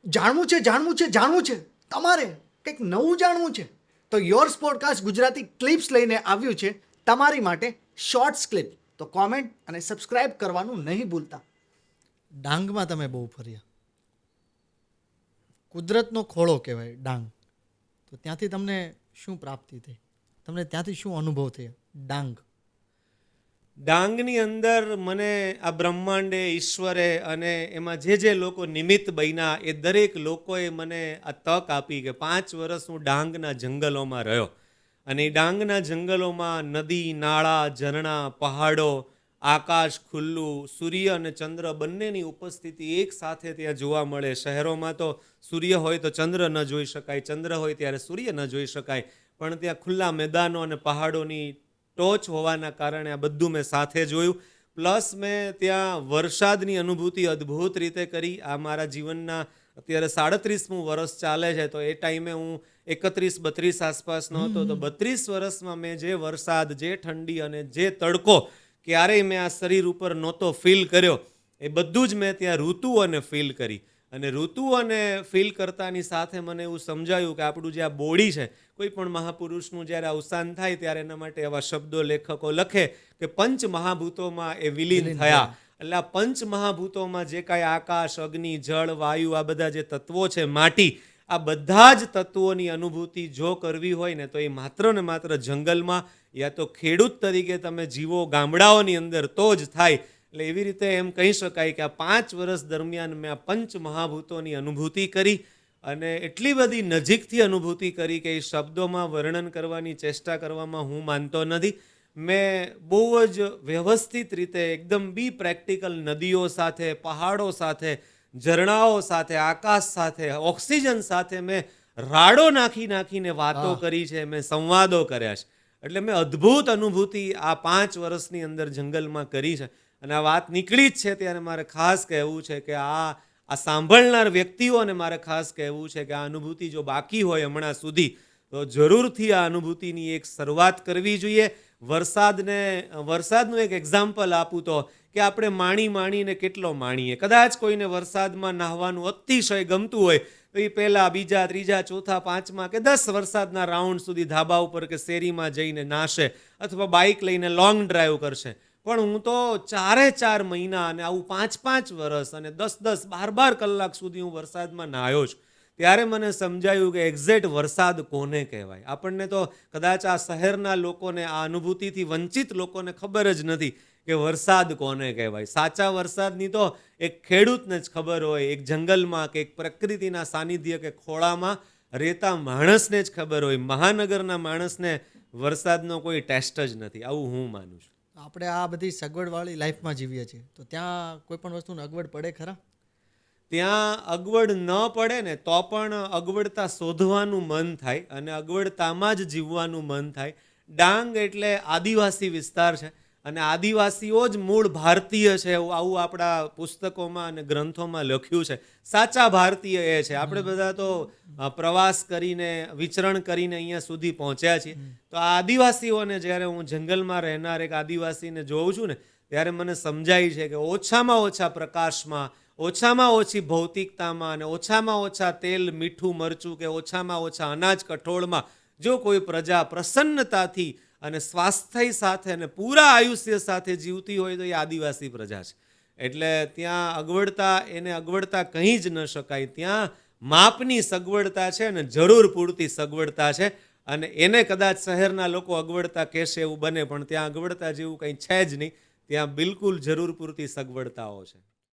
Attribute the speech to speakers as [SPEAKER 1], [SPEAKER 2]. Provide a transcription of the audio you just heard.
[SPEAKER 1] જાણવું છે તમારે કંઈક નવું જાણવું છે તો યોર્સ પોડકાસ્ટ ગુજરાતી ક્લિપ્સ લઈને આવ્યું છે તમારી માટે શોર્ટ્સ ક્લિપ. તો કોમેન્ટ અને સબસ્ક્રાઇબ કરવાનું નહીં ભૂલતા. ડાંગમાં તમે બહુ ફર્યા, કુદરતનો ખોળો કહેવાય ડાંગ. તો ત્યાંથી તમને શું પ્રાપ્તિ થઈ, તમને ત્યાંથી શું અનુભવ થયો?
[SPEAKER 2] ડાંગની અંદર મને આ બ્રહ્માંડે, ઈશ્વરે અને એમાં જે લોકો નિમિત્ત બન્યા એ દરેક લોકોએ મને આ તક આપી કે 5 વર્ષ હું ડાંગના જંગલોમાં રહ્યો. અને એ ડાંગના જંગલોમાં નદી, નાળા, ઝરણા, પહાડો, આકાશ ખુલ્લું, સૂર્ય અને ચંદ્ર બંનેની ઉપસ્થિતિ એક સાથે ત્યાં જોવા મળે. શહેરોમાં તો સૂર્ય હોય તો ચંદ્ર ન જોઈ શકાય, ચંદ્ર હોય ત્યારે સૂર્ય ન જોઈ શકાય, પણ ત્યાં ખુલ્લા મેદાનો અને પહાડોની ટોચ હોવાના કારણે આ બધું મેં સાથે જોયું. પ્લસ મેં ત્યાં વરસાદની અનુભૂતિ અદ્ભુત રીતે કરી. આ મારા જીવનના અત્યારે 37મું વર્ષ ચાલે છે, તો એ ટાઈમે હું 31-32 આસપાસનો હતો. તો 32 વર્ષમાં મેં જે વરસાદ, જે ઠંડી અને જે તડકો ક્યારેય મેં આ શરીર ઉપર નહોતો ફીલ કર્યો, એ બધું જ મેં ત્યાં ઋતુઓને ફીલ કરી. અને ઋતુઓને ફીલ કરતાની સાથે મને એવું સમજાયું કે આપણું જે આ બોડી છે, કોઈ પણ મહાપુરુષનું જ્યારે અવસાન થાય ત્યારે એના માટે એવા શબ્દો લેખકો લખે કે પંચ મહાભૂતોમાં એ વિલીન થયા. એટલે આ પંચ મહાભૂતોમાં જે કાંઈ આકાશ, અગ્નિ, જળ, વાયુ, આ બધા જે તત્વો છે, માટી, આ બધા જ તત્વોની અનુભૂતિ જો કરવી હોય ને તો એ માત્ર ને માત્ર જંગલમાં યા તો ખેડૂત તરીકે તમે જીવો ગામડાઓની અંદર તો જ થાય. એટલે એવી રીતે એમ કહી શકાય કે આ 5 વર્ષ દરમિયાન મેં આ પંચ મહાભૂતોની અનુભૂતિ કરી અને એટલી બધી નજીકથી અનુભૂતિ કરી કે એ શબ્દોમાં વર્ણન કરવાની ચેષ્ટા કરવામાં હું માનતો નથી. મેં બહુ જ વ્યવસ્થિત રીતે એકદમ પ્રેક્ટિકલ નદીઓ સાથે, પહાડો સાથે, ઝરણાઓ સાથે, આકાશ સાથે, ઓક્સિજન સાથે મેં રાડો નાખીને વાતો કરી છે, મેં સંવાદો કર્યા છે. એટલે મેં અદ્ભુત અનુભૂતિ આ 5 વર્ષની અંદર જંગલમાં કરી છે. અને આ વાત નીકળી જ છે ત્યારે મારે ખાસ કહેવું છે કે આ સાંભળનાર વ્યક્તિઓને મારે ખાસ કહેવું છે કે આ અનુભૂતિ જો બાકી હોય હમણાં સુધી તો જરૂરથી આ અનુભૂતિની એક શરૂઆત કરવી જોઈએ. વરસાદનું એક એક્ઝામ્પલ આપું તો કે આપણે માણીને કેટલો માણીએ. કદાચ કોઈને વરસાદમાં નાહવાનું અતિશય ગમતું હોય તો એ પહેલા, બીજા, ત્રીજા, ચોથા, પાંચમા કે 10 વરસાદના રાઉન્ડ સુધી ધાબા ઉપર કે શેરીમાં જઈને નાશે અથવા બાઇક લઈને લોંગ ડ્રાઈવ કરશે. પણ હું તો 4 મહિના અને આવું 5 વર્ષ અને 10 12 કલાક સુધી હું વરસાદમાં નાહ્યો છું. ત્યારે મને સમજાયું કે એક્ઝેક્ટ વરસાદ કોને કહેવાય. આપણને તો કદાચ આ શહેરના લોકોને, આ અનુભૂતિથી વંચિત લોકોને ખબર જ નથી કે વરસાદ કોને કહેવાય. સાચા વરસાદની તો એક ખેડૂતને જ ખબર હોય, એક જંગલમાં કે એક પ્રકૃતિના સાનિધ્ય કે ખોળામાં રહેતા માણસને જ ખબર હોય. મહાનગરના માણસને વરસાદનો કોઈ ટેસ્ટ જ નથી, આવું હું માનું છું.
[SPEAKER 1] આપણે આ બધી સગવડવાળી લાઈફમાં જીવીએ છીએ, તો ત્યાં કોઈ પણ વસ્તુને અગવડ પડે ખરા?
[SPEAKER 2] ત્યાં અગવડ ન પડે ને તો પણ અગવડતા શોધવાનું મન થાય અને અગવડતામાં જ જીવવાનું મન થાય. ડાંગ એટલે આદિવાસી વિસ્તાર છે અને આદિવાસીઓ જ મૂળ ભારતીય છે, આવું આપણા પુસ્તકોમાં અને ગ્રંથોમાં લખ્યું છે. સાચા ભારતીય એ છે. આપણે બધા તો પ્રવાસ કરીને, વિચરણ કરીને અહીંયા સુધી પહોંચ્યા છીએ. તો આ આદિવાસીઓને જ્યારે હું જંગલમાં રહેનાર એક આદિવાસીને જોઉં છું ને ત્યારે મને સમજાય છે કે ઓછામાં ઓછા પ્રકાશમાં, ઓછામાં ઓછી ભૌતિકતામાં અને ઓછામાં ઓછા તેલ, મીઠું, મરચું કે ઓછામાં ઓછા અનાજ કઠોળમાં જો કોઈ પ્રજા પ્રસન્નતાથી અને સ્વાસ્થ્ય સાથે અને પૂરા આયુષ્ય સાથે જીવતી હોય તો એ આદિવાસી પ્રજા છે. એટલે ત્યાં અગવડતા કંઈ જ ન શકાય. ત્યાં માપની સગવડતા છે અને જરૂર પૂરતી સગવડતા છે. અને એને કદાચ શહેરના લોકો અગવડતા કહેશે એવું બને, પણ ત્યાં અગવડતા જેવું કંઈ છે જ નહીં. ત્યાં બિલકુલ જરૂર પૂરતી સગવડતાઓ છે.